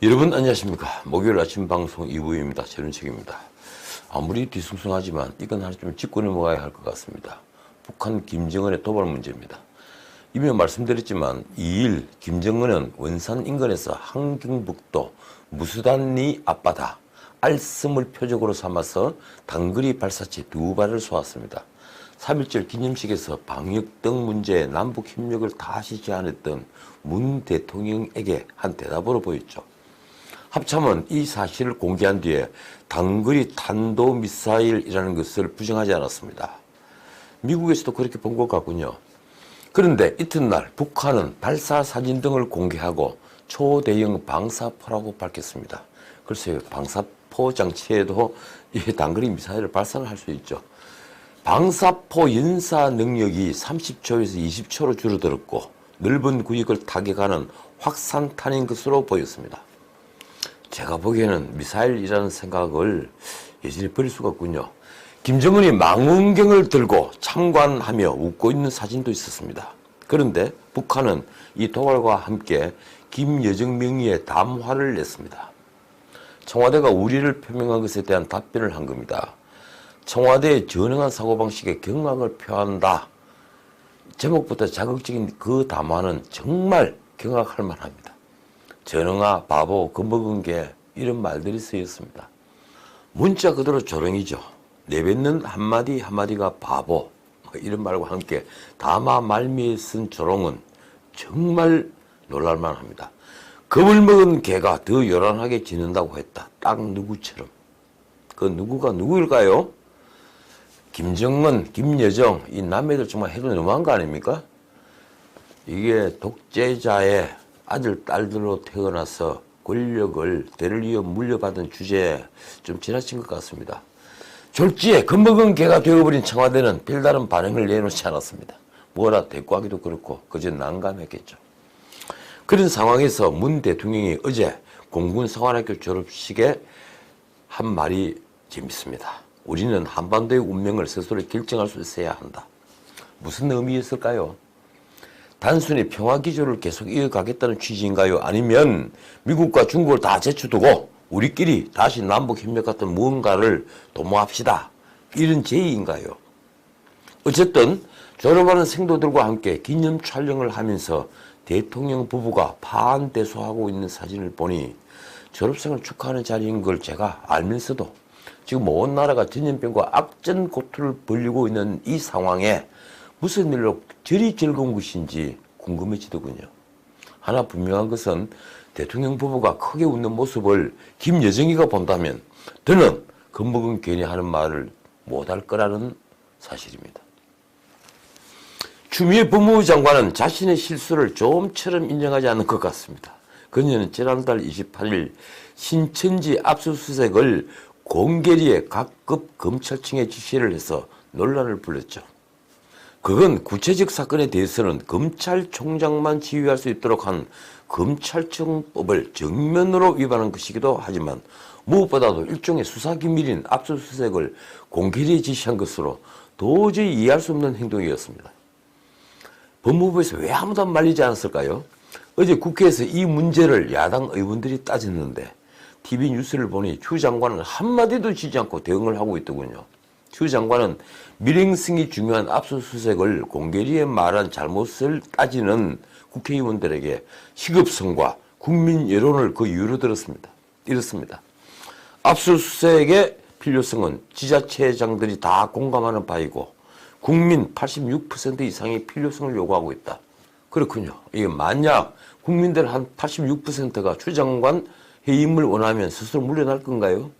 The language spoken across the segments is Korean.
여러분 안녕하십니까. 목요일 아침 방송 2부입니다. 최윤책입니다. 아무리 뒤숭숭하지만 이건 하나 좀 짚고 넘어가야 할 것 같습니다. 북한 김정은의 도발 문제입니다. 이미 말씀드렸지만 2일 김정은은 원산 인근에서 함경북도 무수단리 앞바다 알섬을 표적으로 삼아서 단거리 발사체 2발을 쏘았습니다. 3.1절 기념식에서 방역 등 문제에 남북 협력을 다시 제안했던 문 대통령에게 한 대답으로 보였죠. 합참은 이 사실을 공개한 뒤에 단거리 탄도미사일이라는 것을 부정하지 않았습니다. 미국에서도 그렇게 본 것 같군요. 그런데 이튿날 북한은 발사 사진 등을 공개하고 초대형 방사포라고 밝혔습니다. 글쎄요, 방사포 장치에도 이 단거리 미사일을 발사를 할 수 있죠. 방사포 연사 능력이 30초에서 20초로 줄어들었고 넓은 구역을 타격하는 확산탄인 것으로 보였습니다. 제가 보기에는 미사일이라는 생각을 여전히 버릴 수가 없군요. 김정은이 망원경을 들고 참관하며 웃고 있는 사진도 있었습니다. 그런데 북한은 이 도발과 함께 김여정 명의의 담화를 냈습니다. 청와대가 우려를 표명한 것에 대한 답변을 한 겁니다. 청와대의 전형한 사고방식에 경악을 표한다. 제목부터 자극적인 그 담화는 정말 경악할 만합니다. 전응아, 바보, 겁먹은 게 이런 말들이 쓰였습니다. 문자 그대로 조롱이죠. 내뱉는 한마디 한마디가 바보, 이런 말과 함께 담화 말미에 쓴 조롱은 정말 놀랄만합니다. 겁을 먹은 개가 더 요란하게 짖는다고 했다. 딱 누구처럼. 그 누구가 누구일까요? 김정은, 김여정, 이 남매들 정말 해도 너무한 거 아닙니까? 이게 독재자의 아들, 딸들로 태어나서 권력을 대를 이어 물려받은 주제에 좀 지나친 것 같습니다. 졸지에 겁먹은 개가 되어버린 청와대는 별다른 반응을 내놓지 않았습니다. 뭐라 대꾸하기도 그렇고 그저 난감했겠죠. 그런 상황에서 문 대통령이 어제 공군사관학교 졸업식에 한 말이 재밌습니다. 우리는 한반도의 운명을 스스로 결정할 수 있어야 한다. 무슨 의미였을까요? 단순히 평화기조를 계속 이어가겠다는 취지인가요? 아니면 미국과 중국을 다 제쳐두고 우리끼리 다시 남북협력 같은 무언가를 도모합시다. 이런 제의인가요? 어쨌든 졸업하는 생도들과 함께 기념 촬영을 하면서 대통령 부부가 파안대소하고 있는 사진을 보니 졸업생을 축하하는 자리인 걸 제가 알면서도 지금 온 나라가 전염병과 악전고투를 벌이고 있는 이 상황에 무슨 일로 저리 즐거운 것인지 궁금해지더군요. 하나 분명한 것은 대통령 부부가 크게 웃는 모습을 김여정이가 본다면 저는 겁먹은 괜히 하는 말을 못할 거라는 사실입니다. 추미애 법무부 장관은 자신의 실수를 좀처럼 인정하지 않는 것 같습니다. 그녀는 지난달 28일 신천지 압수수색을 공개리에 각급 검찰청에 지시를 해서 논란을 불렀죠. 그건 구체적 사건에 대해서는 검찰총장만 지휘할 수 있도록 한 검찰청법을 정면으로 위반한 것이기도 하지만 무엇보다도 일종의 수사기밀인 압수수색을 공개리에 지시한 것으로 도저히 이해할 수 없는 행동이었습니다. 법무부에서 왜 아무도 안 말리지 않았을까요? 어제 국회에서 이 문제를 야당 의원들이 따졌는데 TV 뉴스를 보니 추 장관은 한마디도 지지 않고 대응을 하고 있더군요. 추 장관은 밀행성이 중요한 압수수색을 공개리에 말한 잘못을 따지는 국회의원들에게 시급성과 국민 여론을 그 이유로 들었습니다. 이렇습니다. 압수수색의 필요성은 지자체장들이 다 공감하는 바이고 국민 86% 이상의 필요성을 요구하고 있다. 그렇군요. 이게 만약 국민들 한 86%가 추 장관 해임을 원하면 스스로 물러날 건가요?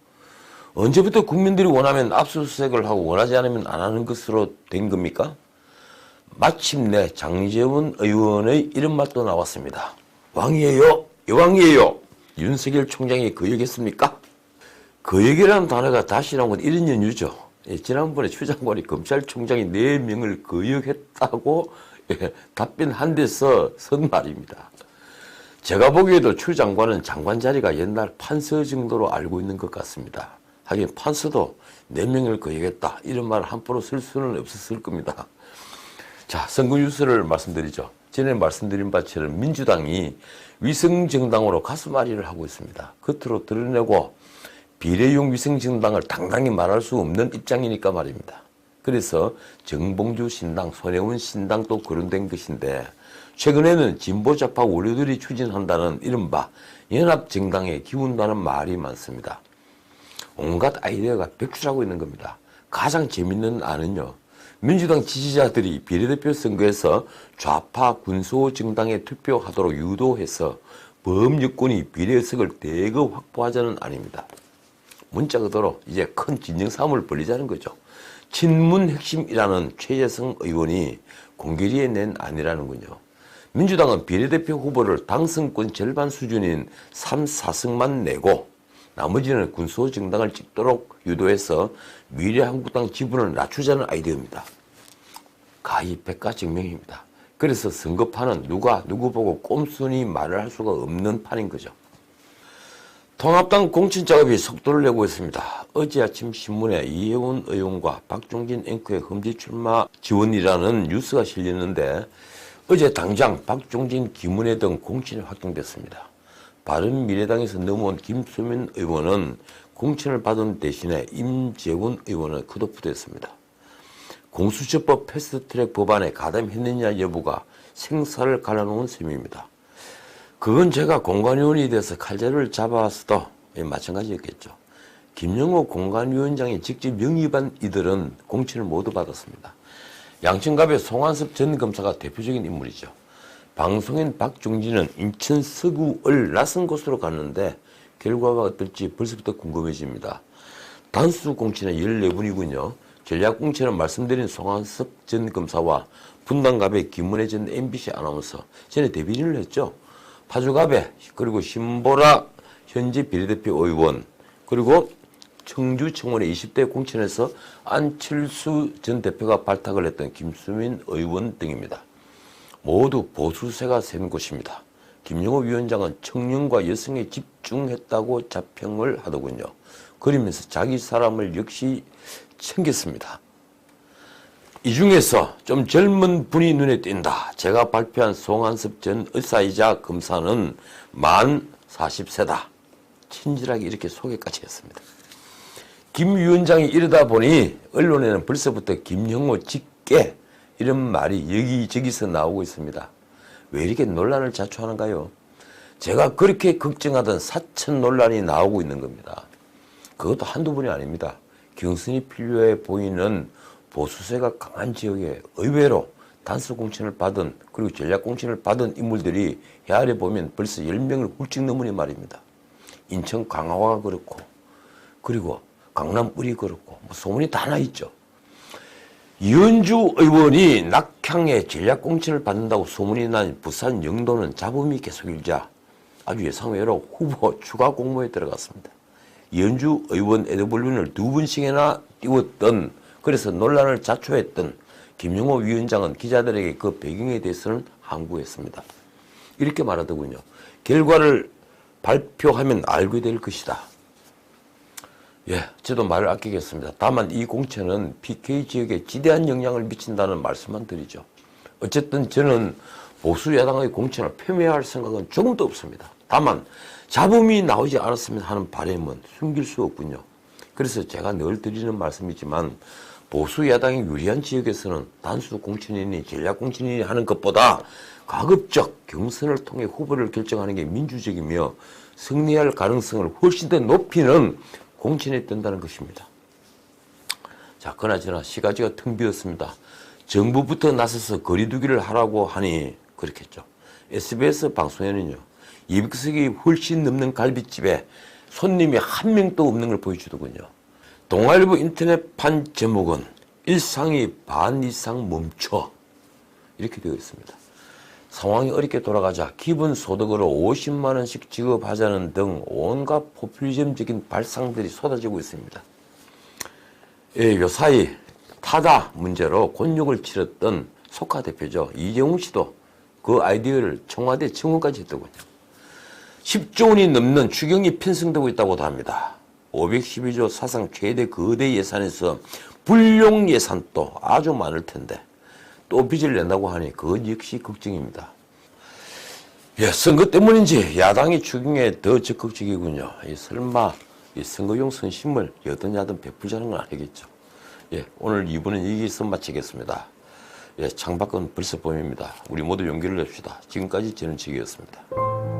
언제부터 국민들이 원하면 압수수색을 하고 원하지 않으면 안 하는 것으로 된 겁니까? 마침내 장제원 의원의 이런 말도 나왔습니다. 왕이에요, 여왕이에요. 윤석열 총장이 그 얘기했습니까? 그 얘기라는 단어가 다시 나온 건 이런 연유죠. 지난번에 추 장관이 검찰총장이 4명을 거역했다고 답변한 데서 선 말입니다. 제가 보기에도 추 장관은 장관 자리가 옛날 판서 정도로 알고 있는 것 같습니다. 하긴 판서도 4명을 거역했다 이런 말을 함부로 쓸 수는 없었을 겁니다. 자, 선거 뉴스를 말씀드리죠. 전에 말씀드린 바처럼 민주당이 위성정당으로 가슴앓이를 하고 있습니다. 겉으로 드러내고 비례용 위성정당을 당당히 말할 수 없는 입장이니까 말입니다. 그래서 정봉주 신당, 손혜원 신당도 거론된 것인데 최근에는 진보좌파 원료들이 추진한다는 이른바 연합정당에 기운다는 말이 많습니다. 온갖 아이디어가 백출하고 있는 겁니다. 가장 재밌는 안은요. 민주당 지지자들이 비례대표 선거에서 좌파 군소정당에 투표하도록 유도해서 범여권이 비례의석을 대거 확보하자는 안입니다. 문자 그대로 이제 큰 진정싸움을 벌이자는 거죠. 친문 핵심이라는 최재성 의원이 공개리에 낸 안이라는군요. 민주당은 비례대표 후보를 당선권 절반 수준인 3, 4승만 내고 나머지는 군소정당을 찍도록 유도해서 미래한국당 지분을 낮추자는 아이디어입니다. 가히 백가증명입니다. 그래서 선거판은 누가 누구 보고 꼼순이 말을 할 수가 없는 판인 거죠. 통합당 공천 작업이 속도를 내고 있습니다. 어제 아침 신문에 이혜원 의원과 박종진 앵커의 험지 출마 지원이라는 뉴스가 실렸는데 어제 당장 박종진, 김은혜 등 공천이 확정됐습니다. 바른미래당에서 넘어온 김수민 의원은 공천을 받은 대신에 임재훈 의원은 컷오프됐습니다. 공수처법 패스트트랙 법안에 가담했느냐 여부가 생사를 갈라놓은 셈입니다. 그건 제가 공관위원이 돼서 칼자루를 잡아서도 마찬가지였겠죠. 김영호 공관위원장이 직접 영입한 이들은 공천을 모두 받았습니다. 양천갑의 송한섭 전 검사가 대표적인 인물이죠. 방송인 박종진은 인천 서구을 낯선 곳으로 갔는데 결과가 어떨지 벌써부터 궁금해집니다. 단수 공천은 14분이군요. 전략 공천은 말씀드린 송한섭 전 검사와 분당갑의 김은혜 전 MBC 아나운서 전에 데뷔를 했죠. 파주갑에 그리고 신보라 현재 비례대표 의원 그리고 청주 청원의 20대 공천에서 안철수 전 대표가 발탁을 했던 김수민 의원 등입니다. 모두 보수세가 센 곳입니다. 김영호 위원장은 청년과 여성에 집중했다고 자평을 하더군요. 그러면서 자기 사람을 역시 챙겼습니다. 이 중에서 좀 젊은 분이 눈에 띈다. 제가 발표한 송한섭 전 의사이자 검사는 만 40세다. 친절하게 이렇게 소개까지 했습니다. 김 위원장이 이러다 보니 언론에는 벌써부터 김영호 직계 이런 말이 여기저기서 나오고 있습니다. 왜 이렇게 논란을 자초하는가요? 제가 그렇게 걱정하던 사천 논란이 나오고 있는 겁니다. 그것도 한두 번이 아닙니다. 경선이 필요해 보이는 보수세가 강한 지역에 의외로 단수 공천을 받은 그리고 전략 공천을 받은 인물들이 헤아려 보면 벌써 10명을 훌쩍 넘으니 말입니다. 인천 강화가 그렇고 그리고 강남 을이 그렇고 뭐 소문이 다 나 있죠. 이현주 의원이 낙향에 전략 공천을 받는다고 소문이 난 부산 영도는 잡음이 계속 일자 아주 예상외로 후보 추가 공모에 들어갔습니다. 이현주 의원 에드벌룬을 2번씩이나 띄웠던 그래서 논란을 자초했던 김영호 위원장은 기자들에게 그 배경에 대해서는 항구했습니다. 이렇게 말하더군요. 결과를 발표하면 알게 될 것이다. 예, 저도 말을 아끼겠습니다. 다만 이 공천은 PK 지역에 지대한 영향을 미친다는 말씀만 드리죠. 어쨌든 저는 보수 야당의 공천을 폄훼할 생각은 조금도 없습니다. 다만 잡음이 나오지 않았으면 하는 바람은 숨길 수 없군요. 그래서 제가 늘 드리는 말씀이지만 보수 야당이 유리한 지역에서는 단수 공천이니 전략 공천이니 하는 것보다 가급적 경선을 통해 후보를 결정하는 게 민주적이며 승리할 가능성을 훨씬 더 높이는 공천에 뜬다는 것입니다. 자, 그나저나 시가지가 텅 비었습니다. 정부부터 나서서 거리두기를 하라고 하니 그렇겠죠. SBS 방송에는요. 200석이 훨씬 넘는 갈비집에 손님이 한 명도 없는 걸 보여주더군요. 동아일보 인터넷판 제목은 일상이 반 이상 멈춰 이렇게 되어 있습니다. 상황이 어렵게 돌아가자 기본소득으로 50만 원씩 지급하자는 등 온갖 포퓰리즘적인 발상들이 쏟아지고 있습니다. 예, 요사이 타다 문제로 곤욕을 치렀던 소카 대표죠. 이재용 씨도 그 아이디어를 청와대 청원까지 했더군요. 10조 원이 넘는 추경이 편성되고 있다고도 합니다. 512조 사상 최대 거대 예산에서 불용 예산도 아주 많을 텐데 또 빚을 낸다고 하니 그건 역시 걱정입니다. 예, 선거 때문인지 야당이 추경에 더 적극적이군요. 설마 이 선거용 선심을 여든 야든 베풀자는 건 아니겠죠. 예, 오늘 2부는 여기서 마치겠습니다. 예, 창밖은 벌써 봄입니다. 우리 모두 용기를 냅시다. 지금까지 저는 지기였습니다.